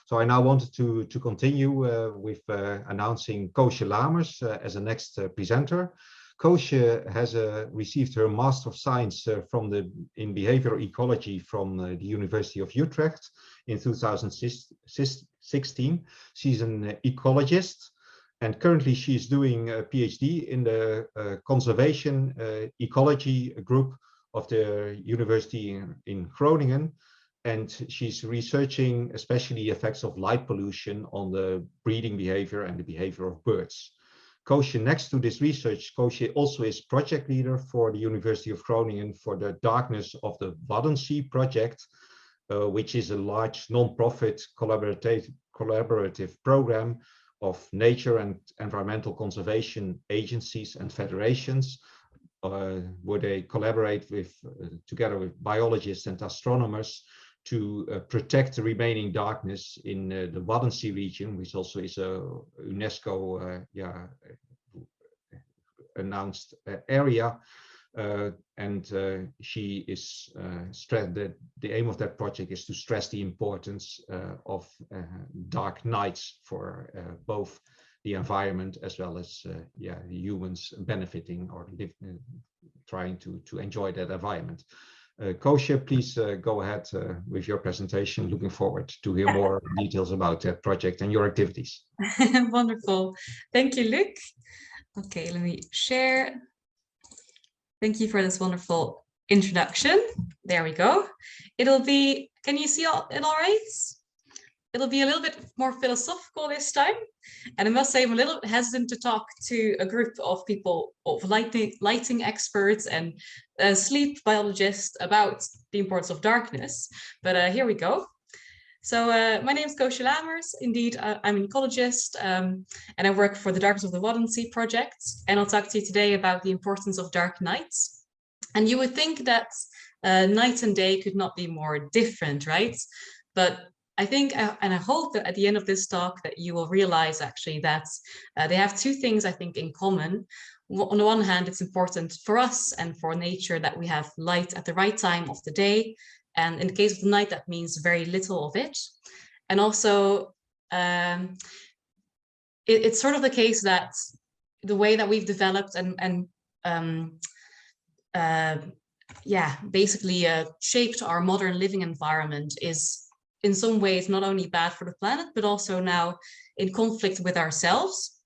So I now wanted to continue with announcing Koosje Lamers as a next presenter. Koosje has received her Master of Science in Behavioral Ecology from the University of Utrecht in 2016. She's an ecologist, and currently she is doing a PhD in the Conservation Ecology group of the University in Groningen. And she's researching especially the effects of light pollution on the breeding behavior and the behavior of birds. Koosje, next to this research, Koosje also is project leader for the University of Groningen for the Darkness of the Wadden Sea project, which is a large non-profit collaborative program of nature and environmental conservation agencies and federations, where they collaborate together with biologists and astronomers to protect the remaining darkness in the Wadden Sea region, which also is a UNESCO announced area. She is stressed that the aim of that project is to stress the importance of dark nights for both the environment as well as humans benefiting or trying to enjoy that environment. Koosje, please go ahead with your presentation. Looking forward to hear more details about that project and your activities. Wonderful. Thank you, Luc. Okay, let me share. Thank you for this wonderful introduction. There we go. It'll be, can you see it all right? It'll be a little bit more philosophical this time. And I must say I'm a little hesitant to talk to a group of people, of lighting experts and sleep biologists about the importance of darkness. But here we go. So my name is Koosje Lamers. Indeed, I'm an ecologist and I work for the Darkness of the Wadden Sea project. And I'll talk to you today about the importance of dark nights. And you would think that night and day could not be more different, right? But I think, and I hope that at the end of this talk that you will realize actually that they have two things I think in common. On the one hand, it's important for us and for nature that we have light at the right time of the day. And in the case of the night, that means very little of it. And also, it's sort of the case that the way that we've developed and basically shaped our modern living environment is in some ways not only bad for the planet, but also now in conflict with ourselves.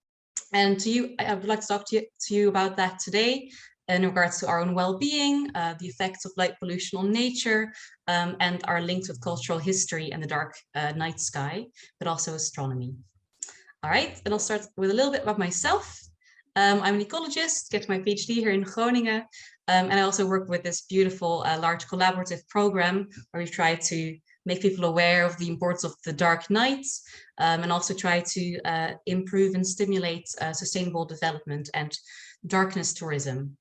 And I would like to talk to you about that today in regards to our own well-being, the effects of light pollution on nature, and our links with cultural history and the dark night sky, but also astronomy. All right, and I'll start with a little bit about myself. I'm an ecologist, get my PhD here in Groningen, and I also work with this beautiful large collaborative program where we've tried to make people aware of the importance of the dark nights, and also try to improve and stimulate sustainable development and darkness tourism.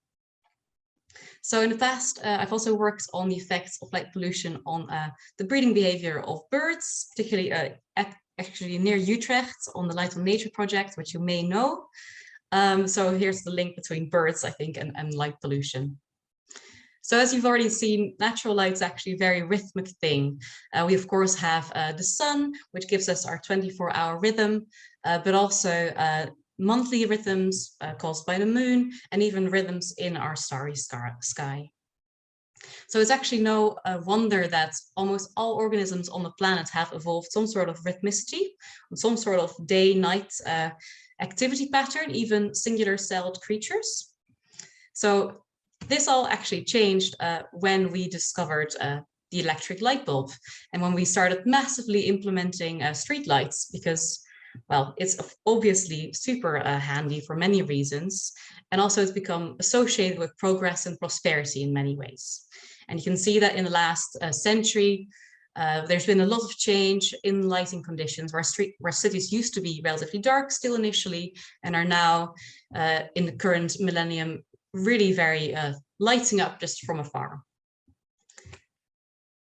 So in the past, I've also worked on the effects of light pollution on the breeding behavior of birds, particularly actually near Utrecht on the Light on Nature project, which you may know. So here's the link between birds, I think, and light pollution. So as you've already seen, natural light is actually a very rhythmic thing. We, of course, have the sun, which gives us our 24-hour rhythm, but also monthly rhythms caused by the moon, and even rhythms in our starry sky. So it's actually no wonder that almost all organisms on the planet have evolved some sort of rhythmicity, some sort of day-night activity pattern, even singular-celled creatures. So this all actually changed when we discovered the electric light bulb and when we started massively implementing street lights, because, well, it's obviously super handy for many reasons, and also it's become associated with progress and prosperity in many ways. And you can see that in the last century, there's been a lot of change in lighting conditions where cities used to be relatively dark still initially, and are now in the current millennium really very lighting up just from afar.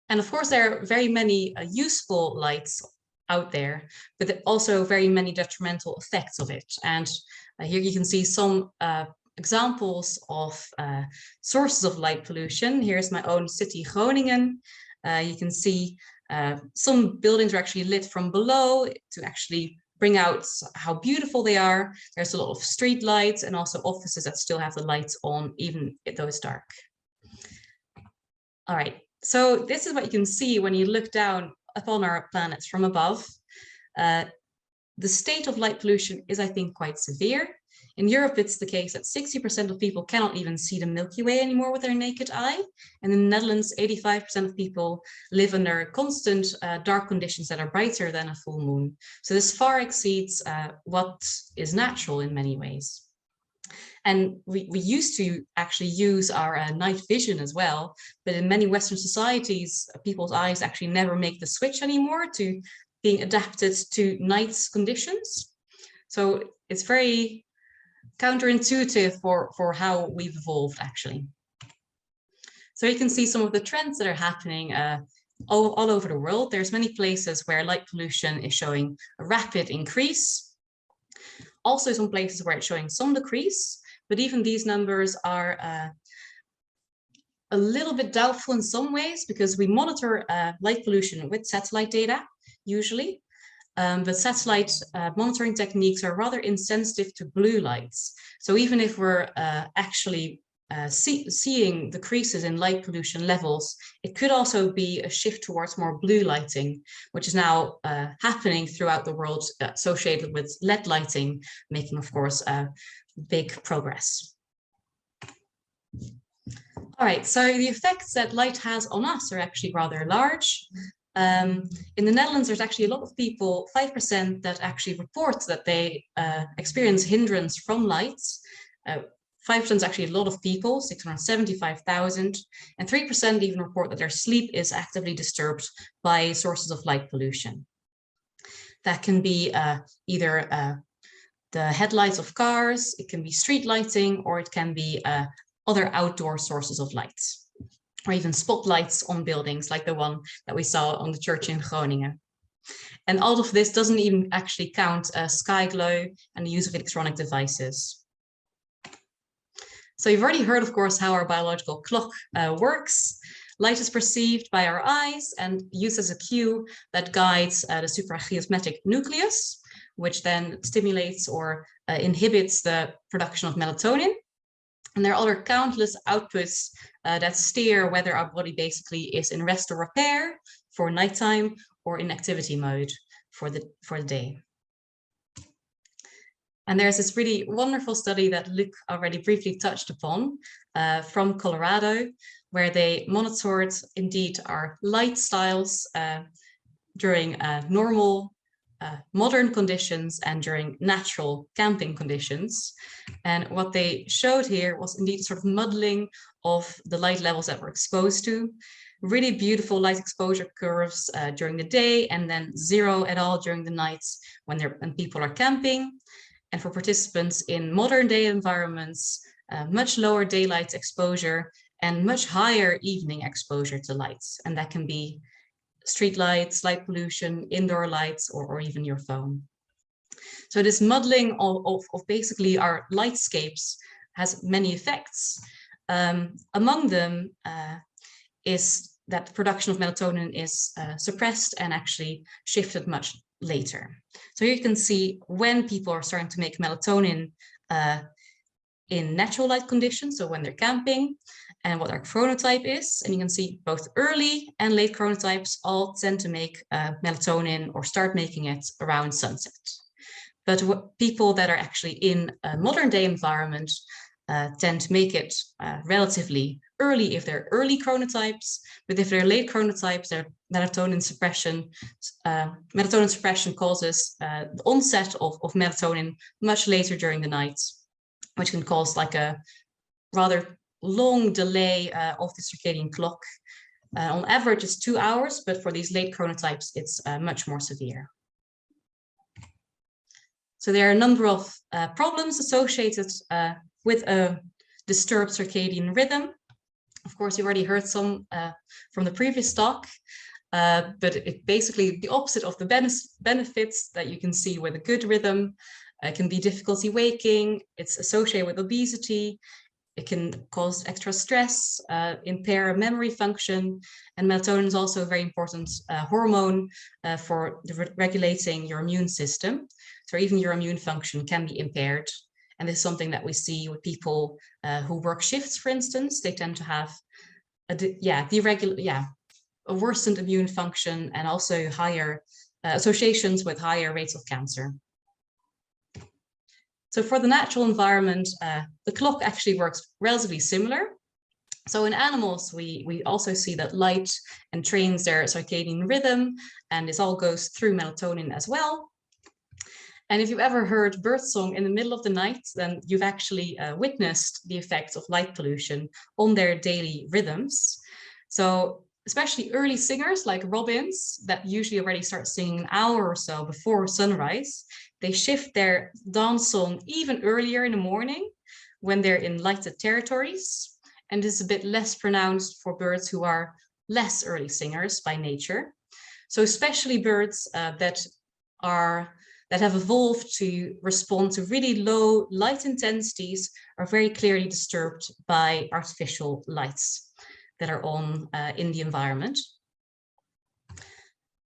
And of course, there are very many useful lights out there, but also very many detrimental effects of it. And here you can see some examples of sources of light pollution. Here's my own city, Groningen. You can see Some buildings are actually lit from below to actually bring out how beautiful they are. There's a lot of street lights and also offices that still have the lights on, even though it's dark. All right, so this is what you can see when you look down upon our planets from above. The state of light pollution is, I think, quite severe. In Europe, it's the case that 60% of people cannot even see the Milky Way anymore with their naked eye. And in the Netherlands, 85% of people live under constant dark conditions that are brighter than a full moon. So this far exceeds what is natural in many ways. And we used to actually use our night vision as well, but in many Western societies, people's eyes actually never make the switch anymore to being adapted to night's conditions. So it's very counterintuitive for how we've evolved, actually. So you can see some of the trends that are happening all over the world. There's many places where light pollution is showing a rapid increase. Also some places where it's showing some decrease, but even these numbers are a little bit doubtful in some ways, because we monitor light pollution with satellite data usually, but satellite monitoring techniques are rather insensitive to blue lights. So even if we're actually seeing decreases in light pollution levels, it could also be a shift towards more blue lighting, which is now happening throughout the world, associated with LED lighting, making, of course, big progress. All right, so the effects that light has on us are actually rather large. In the Netherlands, there's actually a lot of people, 5%, that actually report that they experience hindrance from lights. 5% is actually a lot of people, 675,000, and 3% even report that their sleep is actively disturbed by sources of light pollution. That can be either the headlights of cars, it can be street lighting, or it can be other outdoor sources of light, or even spotlights on buildings like the one that we saw on the church in Groningen. And all of this doesn't even actually count sky glow and the use of electronic devices. So you've already heard, of course, how our biological clock works. Light is perceived by our eyes and used as a cue that guides the suprachiasmatic nucleus, which then stimulates or inhibits the production of melatonin. And there are other countless outputs that steer whether our body basically is in rest or repair for nighttime or in activity mode for the day. And there's this really wonderful study that Luc already briefly touched upon from Colorado, where they monitored indeed our light styles during normal modern conditions and during natural camping conditions. And what they showed here was indeed sort of modeling of the light levels that we're exposed to. Really beautiful light exposure curves during the day, and then zero at all during the nights when people are camping. And for participants in modern day environments, much lower daylight exposure and much higher evening exposure to lights. And that can be street lights, light pollution, indoor lights, or even your phone. So this modeling of basically our lightscapes has many effects. Among them is that the production of melatonin is suppressed and actually shifted much later. So you can see when people are starting to make melatonin in natural light conditions, so when they're camping, and what our chronotype is. And you can see both early and late chronotypes all tend to make melatonin or start making it around sunset. But people that are actually in a modern day environment tend to make it relatively early if they're early chronotypes, but if they're late chronotypes, their melatonin suppression causes the onset of melatonin much later during the night, which can cause like a rather long delay of the circadian clock. On average, it's 2 hours, but for these late chronotypes, it's much more severe. So there are a number of problems associated with a disturbed circadian rhythm. Of course, you've already heard some from the previous talk, but it's basically the opposite of the benefits that you can see with a good rhythm. It can be difficulty waking, it's associated with obesity, it can cause extra stress, impair memory function, and melatonin is also a very important hormone for regulating your immune system. So even your immune function can be impaired. And this is something that we see with people who work shifts, for instance. They tend to have a worsened immune function and also higher associations with higher rates of cancer. So for the natural environment, the clock actually works relatively similar. So in animals, we also see that light entrains their circadian rhythm, and this all goes through melatonin as well. And if you've ever heard birdsong in the middle of the night, then you've actually witnessed the effects of light pollution on their daily rhythms. So especially early singers like robins that usually already start singing an hour or so before sunrise, they shift their dawn song even earlier in the morning when they're in lighted territories. And this is a bit less pronounced for birds who are less early singers by nature. So especially birds that have evolved to respond to really low light intensities are very clearly disturbed by artificial lights that are on in the environment.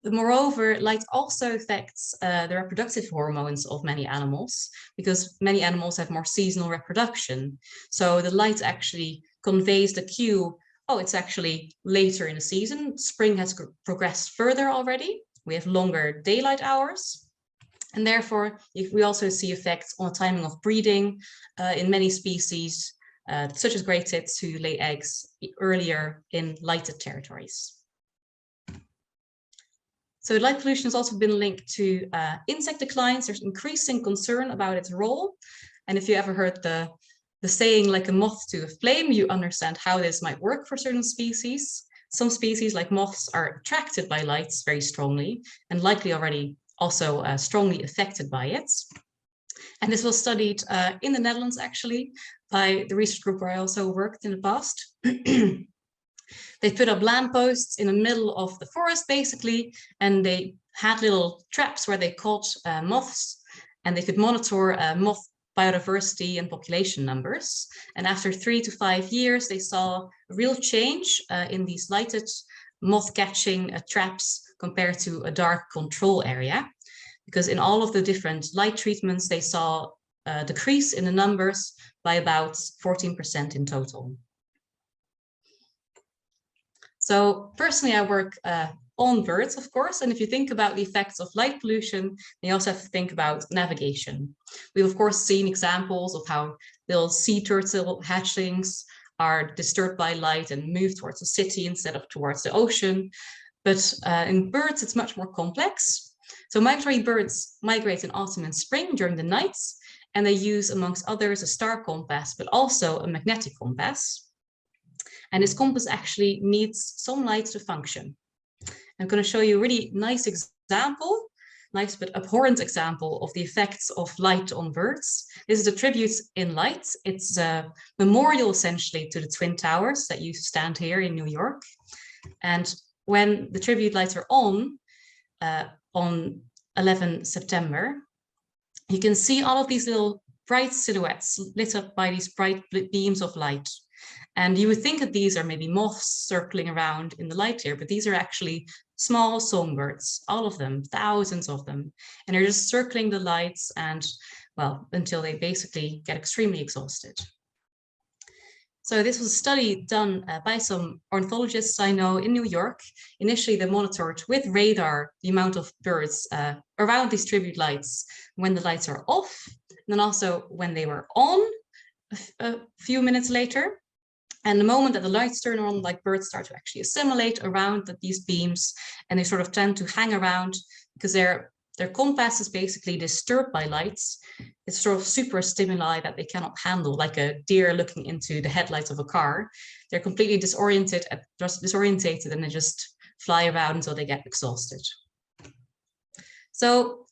But moreover, light also affects the reproductive hormones of many animals, because many animals have more seasonal reproduction. So the light actually conveys the cue, oh, it's actually later in the season. Spring has progressed further already. We have longer daylight hours. And therefore, we also see effects on the timing of breeding in many species, such as grey tits who lay eggs earlier in lighted territories. So light pollution has also been linked to insect declines. There's increasing concern about its role. And if you ever heard the saying like a moth to a flame, you understand how this might work for certain species. Some species like moths are attracted by lights very strongly and likely already also strongly affected by it. And this was studied in the Netherlands, actually, by the research group where I also worked in the past. They put up lampposts in the middle of the forest, basically, and they had little traps where they caught moths, and they could monitor moth biodiversity and population numbers. And after 3 to 5 years, they saw a real change in these lighted moth catching traps compared to a dark control area, because in all of the different light treatments, they saw a decrease in the numbers by about 14% in total. So personally, I work on birds, of course, and if you think about the effects of light pollution, you also have to think about navigation. We've, of course, seen examples of how little sea turtle hatchlings are disturbed by light and move towards the city instead of towards the ocean. But in birds, it's much more complex. So migratory birds migrate in autumn and spring during the nights, and they use, amongst others, a star compass, but also a magnetic compass. And this compass actually needs some light to function. I'm going to show you a really nice example, nice but abhorrent example of the effects of light on birds. This is a tribute in light. It's a memorial essentially to the Twin Towers that used to stand here in New York. And when the tribute lights are on 11 September, you can see all of these little bright silhouettes lit up by these bright beams of light. And you would think that these are maybe moths circling around in the light here, but these are actually small songbirds, all of them, thousands of them. And they're just circling the lights and, well, until they basically get extremely exhausted. So this was a study done by some ornithologists I know in New York. Initially, they monitored with radar the amount of birds around these tribute lights when the lights are off, and then also when they were on a few minutes later. And the moment that the lights turn on, like birds start to actually assimilate around these beams, and they sort of tend to hang around because their compass is basically disturbed by lights. It's sort of super stimuli that they cannot handle, like a deer looking into the headlights of a car. They're completely disoriented and they just fly around until they get exhausted. So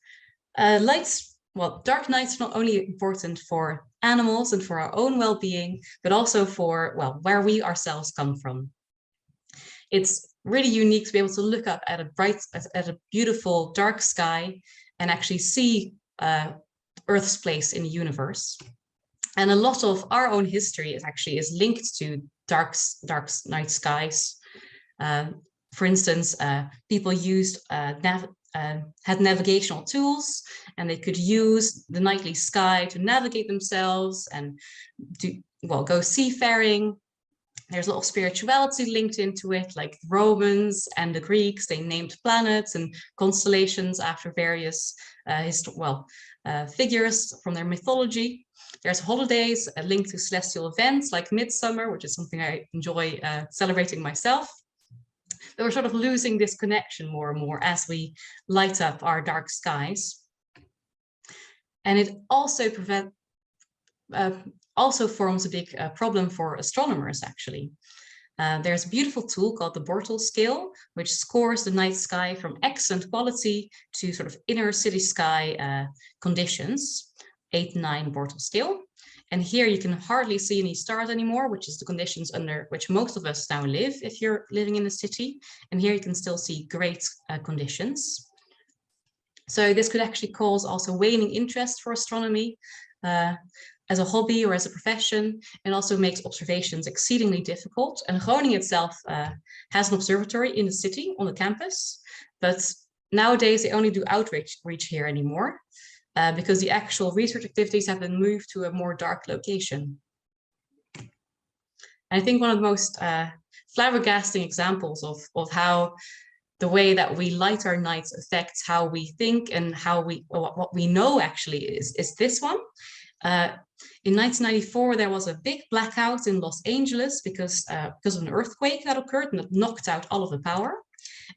dark nights are not only important for animals and for our own well-being, but also for, well, where we ourselves come from. It's really unique to be able to look up at a beautiful dark sky and actually see Earth's place in the universe. And a lot of our own history is linked to dark night skies. For instance, people had navigational tools, and they could use the nightly sky to navigate themselves and go seafaring. There's a lot of spirituality linked into it, like the Romans and the Greeks. They named planets and constellations after various figures from their mythology. There's holidays linked to celestial events like midsummer, which is something I enjoy celebrating myself. But we're sort of losing this connection more and more as we light up our dark skies. And it also forms a big problem for astronomers, actually. There's a beautiful tool called the Bortle scale, which scores the night sky from excellent quality to sort of inner city sky conditions, 8-9 Bortle scale. And here you can hardly see any stars anymore, which is the conditions under which most of us now live if you're living in the city. And here you can still see great conditions. So this could actually cause also waning interest for astronomy as a hobby or as a profession, and also makes observations exceedingly difficult. And Groningen itself has an observatory in the city on the campus, but nowadays they only do outreach here anymore. Because the actual research activities have been moved to a more dark location. And I think one of the most flabbergasting examples of how the way that we light our nights affects how we think and how what we know actually is this one. In 1994, there was a big blackout in Los Angeles because of an earthquake that occurred and that knocked out all of the power.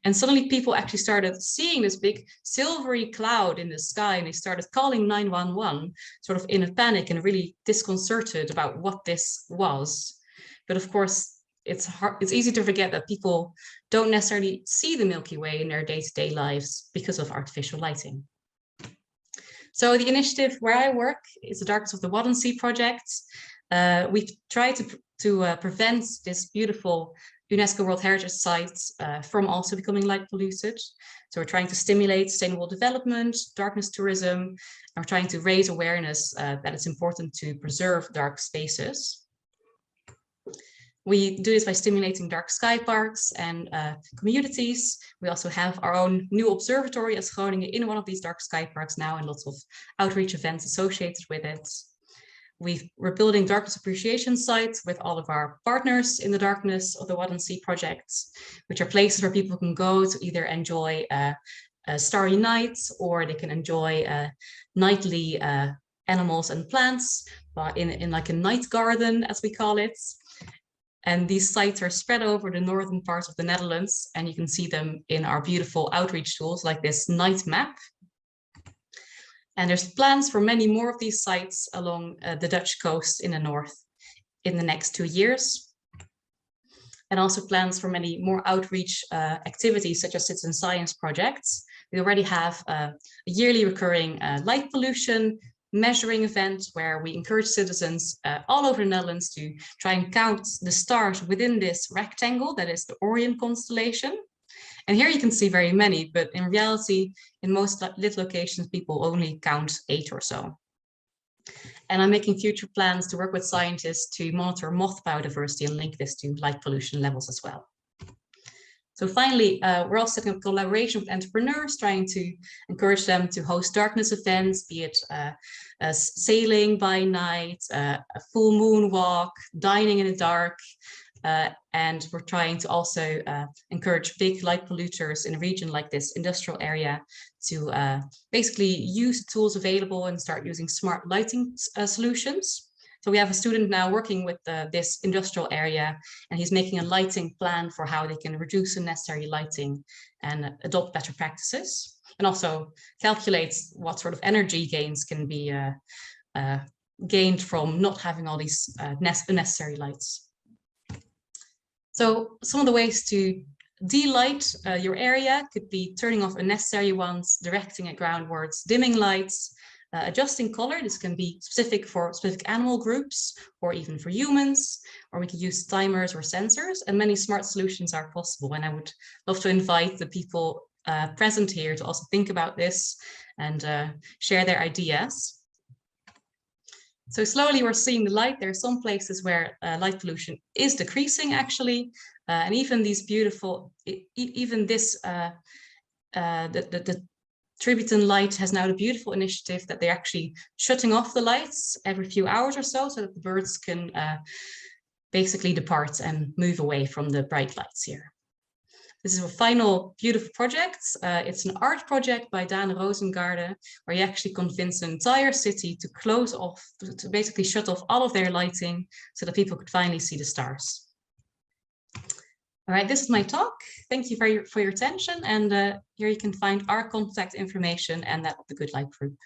And suddenly people actually started seeing this big silvery cloud in the sky, and they started calling 911, sort of in a panic and really disconcerted about what this was. But of course, it's easy to forget that people don't necessarily see the Milky Way in their day-to-day lives because of artificial lighting. So the initiative where I work is the Darkness of the Wadden Sea project. We've tried to prevent this beautiful UNESCO World Heritage sites from also becoming light polluted. So we're trying to stimulate sustainable development, darkness tourism, and we're trying to raise awareness that it's important to preserve dark spaces. We do this by stimulating dark sky parks and communities. We also have our own new observatory as Groningen in one of these dark sky parks now, and lots of outreach events associated with it. We're building darkness appreciation sites with all of our partners in the Darkness of the Wadden Sea projects, which are places where people can go to either enjoy starry nights, or they can enjoy nightly animals and plants in like a night garden, as we call it. And these sites are spread over the northern parts of the Netherlands, and you can see them in our beautiful outreach tools like this night map. And there's plans for many more of these sites along the Dutch coast in the north in the next 2 years. And also plans for many more outreach activities such as citizen science projects. We already have a yearly recurring light pollution measuring event where we encourage citizens all over the Netherlands to try and count the stars within this rectangle that is the Orion constellation. And here you can see very many, but in reality, in most lit locations, people only count 8 or so. And I'm making future plans to work with scientists to monitor moth biodiversity and link this to light pollution levels as well. So finally, we're also setting up collaboration with entrepreneurs, trying to encourage them to host darkness events, be it sailing by night, a full moon walk, dining in the dark. And we're trying to also encourage big light polluters in a region like this industrial area to basically use the tools available and start using smart lighting solutions. So we have a student now working with this industrial area, and he's making a lighting plan for how they can reduce unnecessary lighting and adopt better practices, and also calculates what sort of energy gains can be gained from not having all these unnecessary lights. So some of the ways to de-light your area could be turning off unnecessary ones, directing it groundwards, dimming lights, adjusting color. This can be specific for specific animal groups or even for humans, or we can use timers or sensors, and many smart solutions are possible. And I would love to invite the people present here to also think about this and share their ideas. So slowly we're seeing the light. There are some places where light pollution is decreasing actually. And even these beautiful, even this, the Tributon Light has now the beautiful initiative that they're actually shutting off the lights every few hours or so that the birds can basically depart and move away from the bright lights here. This is a final beautiful project. It's an art project by Daan Rosengaarde, where he actually convinced an entire city to close off, to basically shut off all of their lighting so that people could finally see the stars. All right, this is my talk. Thank you for your attention. And here you can find our contact information and that of the Good Light Group.